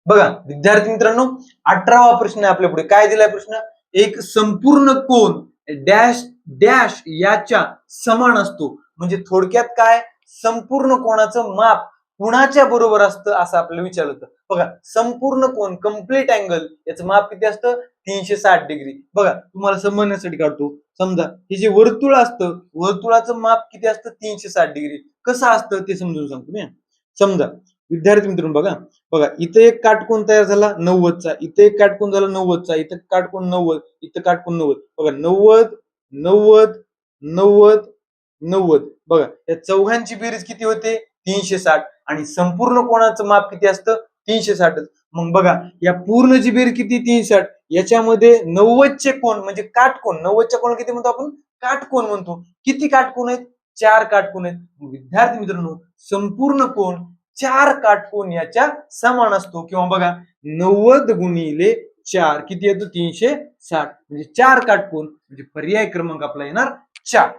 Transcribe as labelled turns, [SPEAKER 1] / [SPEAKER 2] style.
[SPEAKER 1] बघा विद्यार्थी मित्रांनो, 18वा प्रश्न आहे आपल्या पुढे. काय दिलाय प्रश्न? एक संपूर्ण कोन डॅश डॅश याच्या समान असतो. म्हणजे थोडक्यात काय, संपूर्ण कोणाचं माप कुणाच्या बरोबर असतं असं आपल्याला विचारलं होतं. बघा संपूर्ण कोन कम्प्लीट अँगल याचं माप किती असतं? 360 डिग्री. बघा तुम्हाला समजण्यासाठी काढतो. समजा हे जे वर्तुळ असतं, वर्तुळाचं माप किती असतं? 360 डिग्री. कसं असतं ते समजून सांगतो मी. समजा विद्यार्थी मित्रांनो बघा, बघा इथे एक काटकोन तयार झाला 90चा, इथे एक काटकोन झाला 90चा, इथे काटकोन 90, इथे काटकोन 90. बघा 90 90 90 90. बघा या चौघांची बेरीज किती होते? 360. आणि संपूर्ण कोणाचं माप किती असतं? 360. मग बघा या पूर्णची बेरीज किती? 360. याच्यामध्ये 90चे कोण म्हणजे काटकोन, 90च्या कोण किती म्हणतो आपण? काटकोन म्हणतो. किती काटकोन आहेत? 4 काटकोन आहेत. विद्यार्थी मित्रांनो, संपूर्ण कोण 4 काटकोन याच्या समान असतो. किंवा बघा 90 गुणिले 4 किती येतो? 360. म्हणजे 4 काटकोन. म्हणजे पर्याय क्रमांक आपला येणार 4.